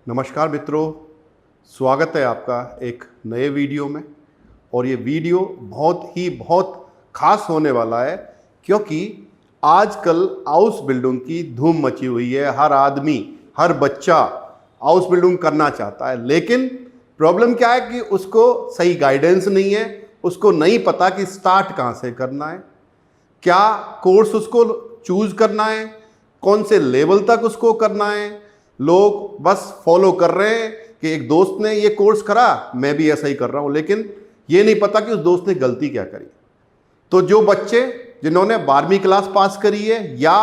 नमस्कार मित्रों, स्वागत है आपका एक नए वीडियो में। और ये वीडियो बहुत खास होने वाला है क्योंकि आजकल हाउस बिल्डिंग की धूम मची हुई है। हर आदमी, हर बच्चा हाउस बिल्डिंग करना चाहता है, लेकिन प्रॉब्लम क्या है कि उसको सही गाइडेंस नहीं है, उसको नहीं पता कि स्टार्ट कहाँ से करना है, क्या कोर्स उसको चूज करना है, कौन से लेवल तक उसको करना है। लोग बस फॉलो कर रहे हैं कि एक दोस्त ने ये कोर्स करा, मैं भी ऐसा ही कर रहा हूं, लेकिन ये नहीं पता कि उस दोस्त ने गलती क्या करी। तो जो बच्चे जिन्होंने 12वीं क्लास पास करी है या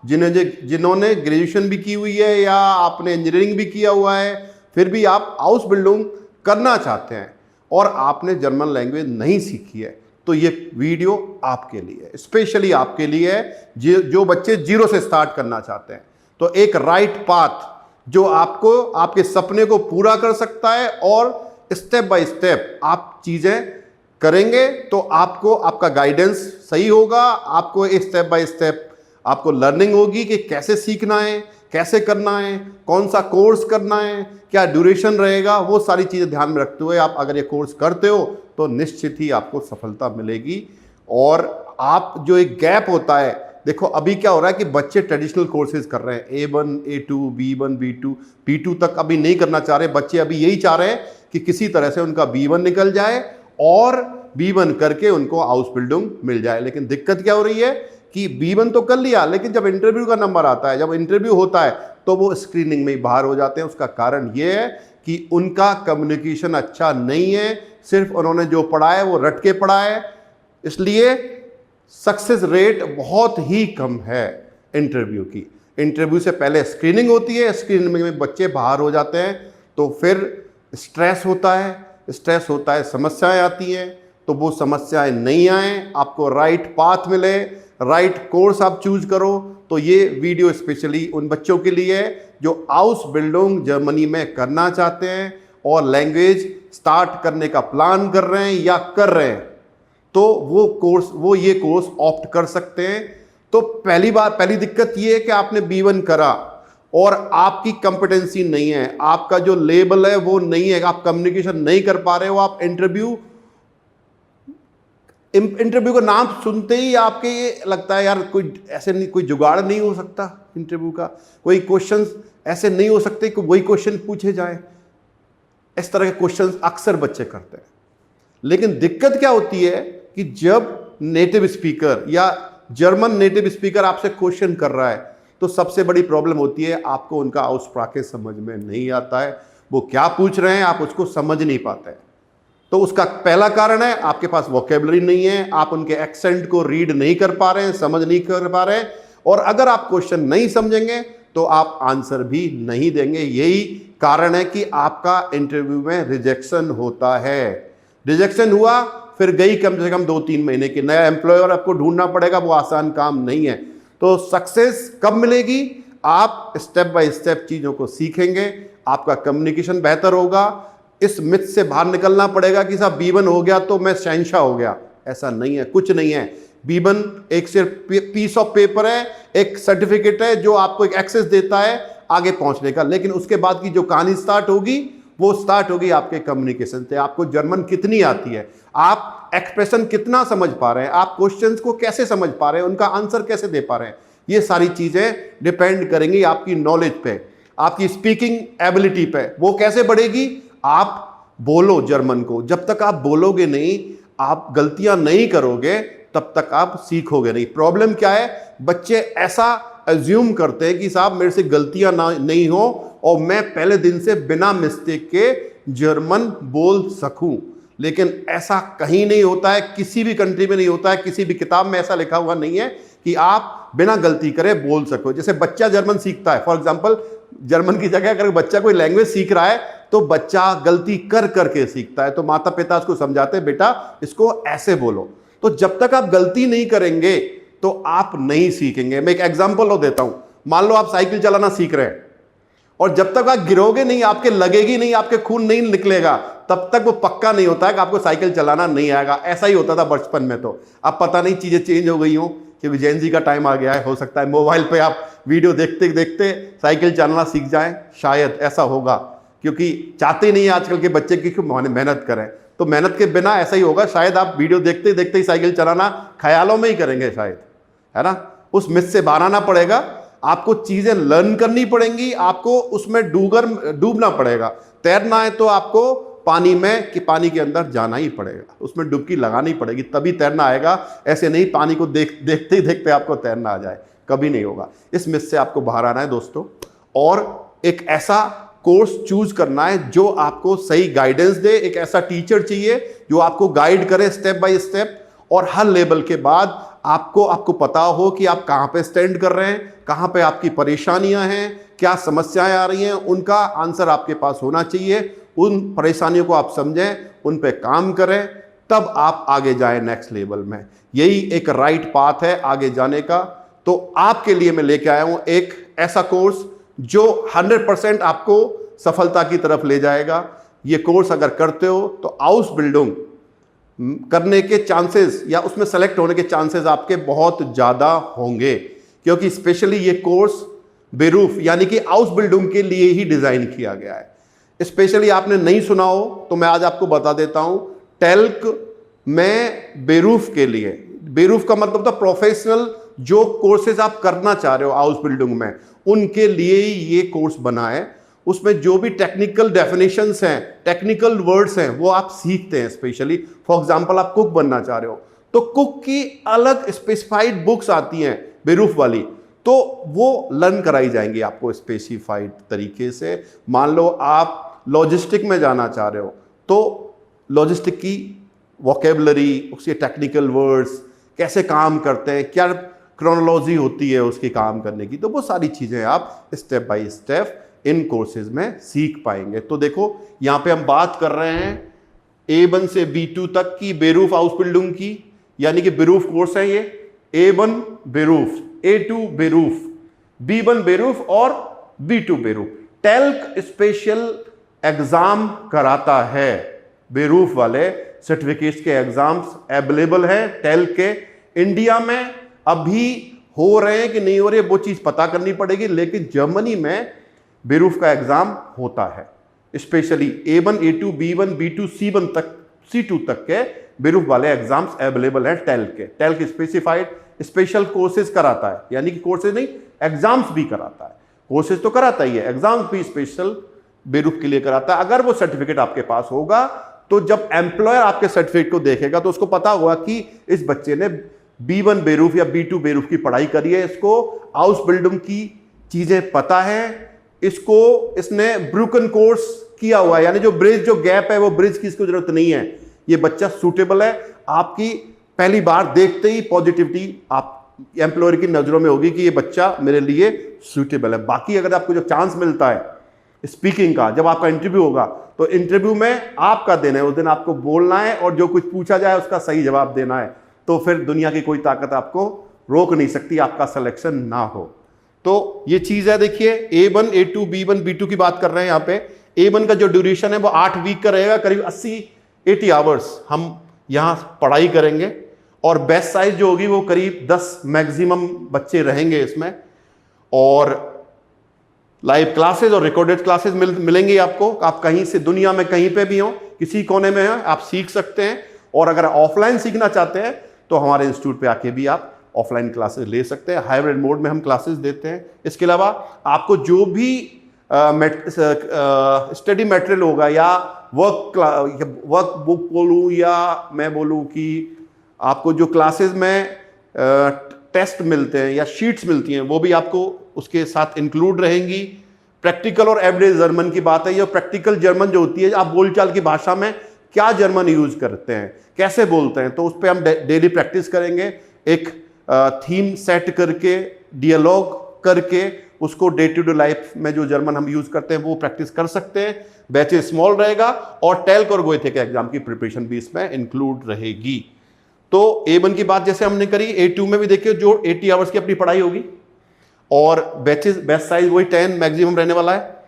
जिन्होंने ग्रेजुएशन भी की हुई है या आपने इंजीनियरिंग भी किया हुआ है, फिर भी आप हाउस बिल्डिंग करना चाहते हैं और आपने जर्मन लैंग्वेज नहीं सीखी है, तो ये वीडियो आपके लिए है, स्पेशली आपके लिए है जो बच्चे जीरो से स्टार्ट करना चाहते हैं। तो एक राइट पाथ जो आपको आपके सपने को पूरा कर सकता है, और स्टेप बाय स्टेप आप चीजें करेंगे तो आपको आपका गाइडेंस सही होगा। आपको एक स्टेप बाय स्टेप आपको लर्निंग होगी कि कैसे सीखना है, कैसे करना है, कौन सा कोर्स करना है, क्या ड्यूरेशन रहेगा, वो सारी चीजें ध्यान में रखते हुए आप अगर ये कोर्स करते हो तो निश्चित ही आपको सफलता मिलेगी। और आप जो एक गैप होता है, देखो अभी क्या हो रहा है कि बच्चे ट्रेडिशनल कोर्सेज कर रहे हैं, A1 A2 B1 B2 P2 तक अभी नहीं करना चाह रहे। बच्चे अभी यही चाह रहे हैं कि किसी तरह से उनका B1 निकल जाए और B1 करके उनको हाउस बिल्डिंग मिल जाए। लेकिन दिक्कत क्या हो रही है कि B1 तो कर लिया, लेकिन जब इंटरव्यू का नंबर आता है, जब इंटरव्यू होता है, तो वो स्क्रीनिंग में ही बाहर हो जाते हैं। उसका कारण ये है कि उनका कम्युनिकेशन अच्छा नहीं है, सिर्फ उन्होंने जो पढ़ा है वो रट के पढ़ा है, इसलिए सक्सेस रेट बहुत ही कम है इंटरव्यू की। इंटरव्यू से पहले स्क्रीनिंग होती है, स्क्रीनिंग में बच्चे बाहर हो जाते हैं, तो फिर स्ट्रेस होता है, समस्याएं आती हैं। तो वो समस्याएं नहीं आए, आपको राइट पाथ मिले, राइट कोर्स आप चूज करो। तो ये वीडियो स्पेशली उन बच्चों के लिए है जो हाउस बिल्डिंग जर्मनी में करना चाहते हैं और लैंग्वेज स्टार्ट करने का प्लान कर रहे हैं या कर रहे हैं, तो वो ये कोर्स ऑप्ट कर सकते हैं। तो पहली दिक्कत ये है कि आपने B1 करा और आपकी कंपिटेंसी नहीं है, आपका जो लेवल है वो नहीं है, आप कम्युनिकेशन नहीं कर पा रहे हो। आप इंटरव्यू का नाम सुनते ही आपके ये लगता है यार कोई ऐसे नहीं, कोई जुगाड़ नहीं हो सकता इंटरव्यू का, कोई क्वेश्चंस ऐसे नहीं हो सकते कि वही क्वेश्चन पूछे जाए। इस तरह के क्वेश्चंस अक्सर बच्चे करते हैं। लेकिन दिक्कत क्या होती है कि जब नेटिव स्पीकर या जर्मन नेटिव स्पीकर आपसे क्वेश्चन कर रहा है, तो सबसे बड़ी प्रॉब्लम होती है आपको उनका आउसस्प्राके समझ में नहीं आता है। वो क्या पूछ रहे हैं आप उसको समझ नहीं पाते हैं। तो उसका पहला कारण है आपके पास वोकेबलरी नहीं है, आप उनके एक्सेंट को रीड नहीं कर पा रहे हैं, समझ नहीं कर पा रहे हैं, और अगर आप क्वेश्चन नहीं समझेंगे तो आप आंसर भी नहीं देंगे। यही कारण है कि आपका इंटरव्यू में रिजेक्शन होता है। रिजेक्शन हुआ, फिर गई कम से कम 2-3 महीने की, नया एम्प्लॉयर आपको ढूंढना पड़ेगा, वो आसान काम नहीं है। तो सक्सेस कब मिलेगी? आप स्टेप बाय स्टेप चीजों को सीखेंगे, आपका कम्युनिकेशन बेहतर होगा। इस मिथ से बाहर निकलना पड़ेगा कि साहब B1 हो गया तो मैं शहंशाह हो गया। ऐसा नहीं है, कुछ नहीं है। B1 एक सिर्फ पीस ऑफ पेपर है, एक सर्टिफिकेट है जो आपको एक एक्सेस देता है आगे पहुंचने का। लेकिन उसके बाद की जो कहानी स्टार्ट होगी वो स्टार्ट होगी आपके कम्युनिकेशन से। आपको जर्मन कितनी आती है, आप एक्सप्रेशन कितना समझ पा रहे हैं, आप क्वेश्चंस को कैसे समझ पा रहे हैं, उनका आंसर कैसे दे पा रहे हैं, ये सारी चीजें डिपेंड करेंगी आपकी नॉलेज पे, आपकी स्पीकिंग एबिलिटी पे। वो कैसे बढ़ेगी? आप बोलो जर्मन को। जब तक आप बोलोगे नहीं, आप गलतियां नहीं करोगे, तब तक आप सीखोगे नहीं। प्रॉब्लम क्या है, बच्चे ऐसा अज्यूम करते हैं कि साहब मेरे से गलतियां नहीं हो और मैं पहले दिन से बिना मिस्टेक के जर्मन बोल सकूं। लेकिन ऐसा कहीं नहीं होता है, किसी भी कंट्री में नहीं होता है, किसी भी किताब में ऐसा लिखा हुआ नहीं है कि आप बिना गलती करे बोल सको। जैसे बच्चा जर्मन सीखता है, फॉर एग्जाम्पल जर्मन की जगह अगर बच्चा कोई लैंग्वेज सीख रहा है तो बच्चा गलती कर करके सीखता है, तो माता पिता उसको समझाते हैं बेटा इसको ऐसे बोलो। तो जब तक आप गलती नहीं करेंगे तो आप नहीं सीखेंगे। मैं एक एग्जांपल देता हूं। मान लो आप साइकिल चलाना सीख रहे हैं और जब तक आप गिरोगे नहीं, आपके लगेगी नहीं, आपके खून नहीं निकलेगा, तब तक वो पक्का नहीं होता है कि आपको साइकिल चलाना नहीं आएगा। ऐसा ही होता था बचपन में। तो अब पता नहीं चीजें चेंज हो गई हो क्योंकि जेन जी का टाइम आ गया है। हो सकता है मोबाइल पे आप वीडियो देखते देखते साइकिल चलाना सीख जाएं, शायद ऐसा होगा, क्योंकि चाहते नहीं आजकल के बच्चे की मेहनत करें। तो मेहनत के बिना ऐसा ही होगा, शायद आप वीडियो देखते देखते ही साइकिल चलाना ख्यालों में ही करेंगे शायद, है ना। उस मिस से बाहर आना पड़ेगा, आपको चीजें लर्न करनी पड़ेंगी, आपको उसमें डूबना पड़ेगा। तैरना है तो आपको पानी में कि पानी के अंदर जाना ही पड़ेगा, उसमें डुबकी लगानी पड़ेगी, तभी तैरना आएगा। ऐसे नहीं पानी को देखते ही देखते आपको तैरना आ जाए, कभी नहीं होगा। इस मिस से आपको बाहर आना है दोस्तों, और एक ऐसा कोर्स चूज करना है जो आपको सही गाइडेंस दे। एक ऐसा टीचर चाहिए जो आपको गाइड करे स्टेप बाय स्टेप, और हर लेवल के बाद आपको पता हो कि आप कहाँ पे स्टैंड कर रहे हैं, कहाँ पे आपकी परेशानियां हैं, क्या समस्याएं आ रही हैं, उनका आंसर आपके पास होना चाहिए। उन परेशानियों को आप समझें, उन पे काम करें, तब आप आगे जाएं नेक्स्ट लेवल में। यही एक राइट पाथ है आगे जाने का। तो आपके लिए मैं लेके आया हूं एक ऐसा कोर्स जो 100% आपको सफलता की तरफ ले जाएगा। ये कोर्स अगर करते हो तो हाउस बिल्डिंग करने के चांसेस या उसमें सेलेक्ट होने के चांसेस आपके बहुत ज़्यादा होंगे, क्योंकि स्पेशली ये कोर्स बेरूफ यानी कि हाउस बिल्डिंग के लिए ही डिज़ाइन किया गया है। स्पेशली आपने नहीं सुना हो तो मैं आज आपको बता देता हूं, टेल्क में बेरूफ के लिए, बेरूफ का मतलब था प्रोफेशनल जो कोर्सेज आप करना चाह रहे हो हाउस बिल्डिंग में, उनके लिए ही ये कोर्स बना है। उसमें जो भी टेक्निकल डेफिनेशंस हैं, टेक्निकल वर्ड्स हैं, वो आप सीखते हैं। स्पेशली फॉर एग्जांपल आप कुक बनना चाह रहे हो तो कुक की अलग स्पेसिफाइड बुक्स आती हैं बेरूफ वाली, तो वो लर्न कराई जाएंगी आपको स्पेसिफाइड तरीके से। मान लो आप लॉजिस्टिक में जाना चाह रहे हो तो लॉजिस्टिक की वोकेबलरी, उसके टेक्निकल वर्ड्स कैसे काम करते हैं, क्या क्रोनोलॉजी होती है उसकी काम करने की, तो वो सारी चीज़ें आप step by step in courses में सीख पाएंगे। तो देखो यहाँ पे हम बात कर रहे हैं A1 से B2 तक की बेरूफ हाउस बिल्डिंग की, यानी कि बेरूफ कोर्स है ये। A1 बेरूफ, A2 बेरूफ, B1 बेरूफ और B2 बेरूफ। टेल्क स्पेशल एग्जाम कराता है, बेरूफ वाले सर्टिफिकेट्स के एग्जाम्स अवेलेबल हैं टेल्क के। इंडिया में अभी हो रहे हैं कि नहीं हो रहे वो चीज पता करनी पड़ेगी, लेकिन जर्मनी में बेरूफ का एग्जाम होता है। Specially A1, A2, B1, B2, C1 तक, C2 तक के बेरूफ वाले एग्जाम्स अवेलेबल हैं टेल्क के। टेल्क स्पेसिफाइड स्पेशल कोर्सेज कराता है, यानी कि कोर्सेज नहीं, एग्जाम्स भी कराता है। कोर्सेज तो कराता ही है, एग्जाम्स भी स्पेशल बेरूफ के लिए कराता है। अगर वो सर्टिफिकेट आपके पास होगा तो जब एम्प्लॉयर आपके सर्टिफिकेट को देखेगा तो उसको पता होगा कि इस बच्चे ने B1 बेरूफ या B2 बेरूफ की पढ़ाई करी है, इसको हाउस बिल्डिंग की चीजें पता है, इसने ब्रोकन कोर्स किया हुआ है, यानी जो ब्रिज, जो गैप है वो ब्रिज की इसको जरूरत नहीं है, ये बच्चा सूटेबल है। आपकी पहली बार देखते ही पॉजिटिविटी आप एम्प्लॉयर की नजरों में होगी कि ये बच्चा मेरे लिए सूटेबल है। बाकी अगर आपको जो चांस मिलता है स्पीकिंग का, जब आपका इंटरव्यू होगा तो इंटरव्यू में आपका देना है, उस दिन आपको बोलना है और जो कुछ पूछा जाए उसका सही जवाब देना है। तो फिर दुनिया की कोई ताकत आपको रोक नहीं सकती आपका सिलेक्शन ना हो। तो ये चीज है। देखिए A1, A2, B1, B2 की बात कर रहे हैं यहाँ पे। A1 का जो ड्यूरेशन है वो 8 वीक का रहेगा, करीब 80-80 आवर्स हम यहाँ पढ़ाई करेंगे, और बेस्ट साइज जो होगी वो करीब 10 मैक्सिमम बच्चे रहेंगे इसमें। और लाइव क्लासेस और रिकॉर्डेड क्लासेस मिलेंगी आपको। आप कहीं से दुनिया में कहीं पे भी हो, किसी कोने में हो, आप सीख सकते हैं। और अगर ऑफलाइन सीखना चाहते हैं तो हमारे इंस्टीट्यूट पे आके भी आप ऑफलाइन क्लासेस ले सकते हैं। हाइब्रिड मोड में हम क्लासेस देते हैं। इसके अलावा आपको जो भी स्टडी मटेरियल होगा या वर्क बुक बोलूँ या मैं बोलूँ कि आपको जो क्लासेस में टेस्ट मिलते हैं या शीट्स मिलती हैं वो भी आपको उसके साथ इंक्लूड रहेंगी। प्रैक्टिकल और एवरेज जर्मन की बात है। ये प्रैक्टिकल जर्मन जो होती है, आप बोलचाल की भाषा में क्या जर्मन यूज करते हैं, कैसे बोलते हैं, तो उस पर हम डेली प्रैक्टिस करेंगे। एक थीम सेट करके, डियलॉग करके उसको डे टू डे लाइफ में जो जर्मन हम यूज करते हैं वो प्रैक्टिस कर सकते हैं। बैचेस स्मॉल रहेगा और टेल्क और गोएथे के एग्जाम की प्रिपरेशन भी इसमें इंक्लूड रहेगी। तो A1 की बात जैसे हमने करी, A2 में भी देखिए जो 80 आवर्स की अपनी पढ़ाई होगी और बैचेस बेस्ट साइज वही 10 मैक्सिमम रहने वाला है।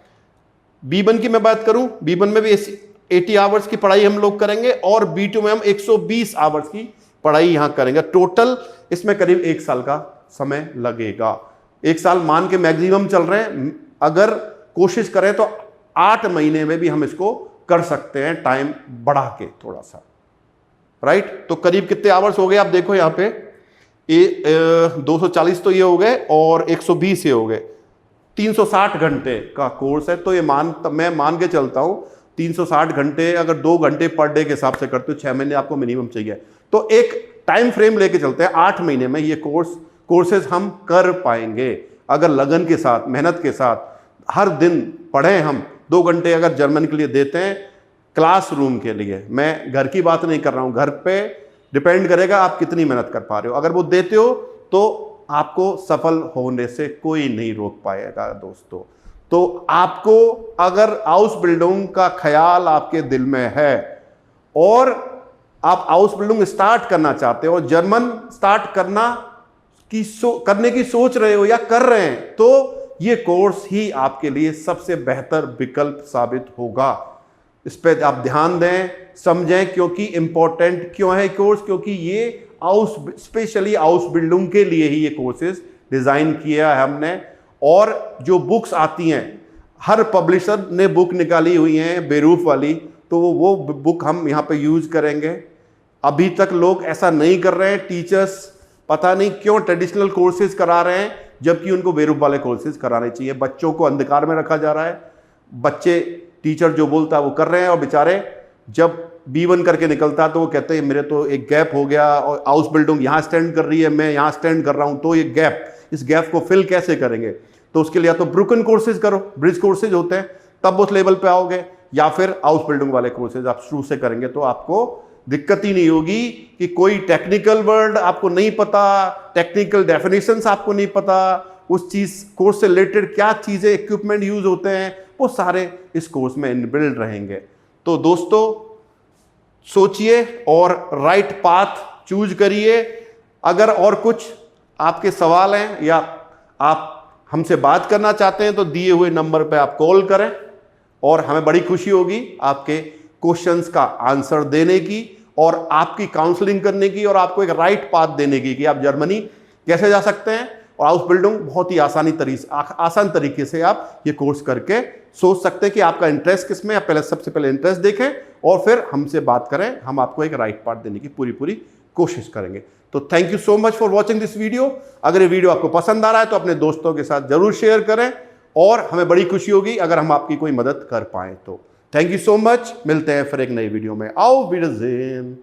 B1 की मैं बात करूं, B1 में भी 80 आवर्स की पढ़ाई हम लोग करेंगे और B2 में हम 120 आवर्स की पढ़ाई यहाँ करेंगे। टोटल इसमें करीब 1 साल का समय लगेगा। 1 साल मान के मैक्सिमम चल रहे हैं, अगर कोशिश करें तो 8 महीने में भी हम इसको कर सकते हैं, टाइम बढ़ा के थोड़ा सा, राइट। तो करीब कितने आवर्स हो गए आप देखो यहाँ पे, 240 तो ये हो गए और 120 ये हो गए, 360 घंटे का कोर्स है। तो ये मैं मान के चलता हूं 360 घंटे, अगर 2 घंटे पर डे के हिसाब से करते हो 6 महीने आपको मिनिमम चाहिए। तो एक टाइम फ्रेम लेके चलते हैं, 8 महीने में ये कोर्सेज हम कर पाएंगे अगर लगन के साथ, मेहनत के साथ हर दिन पढ़ें। हम 2 घंटे अगर जर्मन के लिए देते हैं, क्लासरूम के लिए, मैं घर की बात नहीं कर रहा हूं, घर पे डिपेंड करेगा आप कितनी मेहनत कर पा रहे हो। अगर वो देते हो तो आपको सफल होने से कोई नहीं रोक पाएगा दोस्तों। तो आपको अगर आउसबिल्डिंग का ख्याल आपके दिल में है और आप आउसबिल्डिंग स्टार्ट करना चाहते हो और जर्मन स्टार्ट करने की सोच रहे हो या कर रहे हैं, तो ये कोर्स ही आपके लिए सबसे बेहतर विकल्प साबित होगा। इस पर आप ध्यान दें, समझें, क्योंकि इंपॉर्टेंट क्यों है कोर्स, क्योंकि ये स्पेशली आउसबिल्डिंग के लिए ही ये कोर्सेज डिजाइन किया है हमने। और जो बुक्स आती हैं, हर पब्लिशर ने बुक निकाली हुई हैं बेरूफ वाली, तो वो बुक हम यहाँ पे यूज करेंगे। अभी तक लोग ऐसा नहीं कर रहे हैं, टीचर्स पता नहीं क्यों ट्रेडिशनल कोर्सेज करा रहे हैं जबकि उनको बेरूफ वाले कोर्सेज कराने चाहिए। बच्चों को अंधकार में रखा जा रहा है, बच्चे टीचर जो बोलता है वो कर रहे हैं और बेचारे जब B1 करके निकलता है तो वो कहते हैं मेरे तो एक गैप हो गया और हाउस बिल्डिंग यहाँ स्टैंड कर रही है, मैं यहाँ स्टैंड कर रहा हूँ, तो ये गैप, इस गैप को फिल कैसे करेंगे। तो उसके लिए या तो ब्रोकन कोर्सेज करो, ब्रिज कोर्सेज होते हैं, तब उस लेवल पे आओगे, या फिर हाउस बिल्डिंग वाले कोर्सेज आप शुरू से करेंगे तो आपको दिक्कत ही नहीं होगी कि कोई टेक्निकल वर्ड आपको नहीं पता, टेक्निकल डेफिनेशंस आपको नहीं पता, उस चीज कोर्स से रिलेटेड क्या चीजें इक्विपमेंट यूज होते हैं वो सारे इस कोर्स में इनबिल्ड रहेंगे। तो दोस्तों सोचिए और राइट पाथ चूज करिए। अगर और कुछ आपके सवाल हैं या आप हमसे बात करना चाहते हैं तो दिए हुए नंबर पे आप कॉल करें और हमें बड़ी खुशी होगी आपके क्वेश्चंस का आंसर देने की और आपकी काउंसलिंग करने की और आपको एक राइट पाथ देने की कि आप जर्मनी कैसे जा सकते हैं। और हाउस बिल्डिंग बहुत ही आसान तरीके से आप ये कोर्स करके सोच सकते हैं कि आपका इंटरेस्ट किसमें है। पहले सबसे पहले इंटरेस्ट देखें और फिर हमसे बात करें, हम आपको एक राइट पाथ देने की पूरी कोशिश करेंगे। तो thank you so much for watching this video. अगर ये वीडियो आपको पसंद आ रहा है तो अपने दोस्तों के साथ जरूर शेयर करें और हमें बड़ी खुशी होगी अगर हम आपकी कोई मदद कर पाए तो। थैंक यू सो मच, मिलते हैं फिर एक नई वीडियो में। आओ विडज़ेन।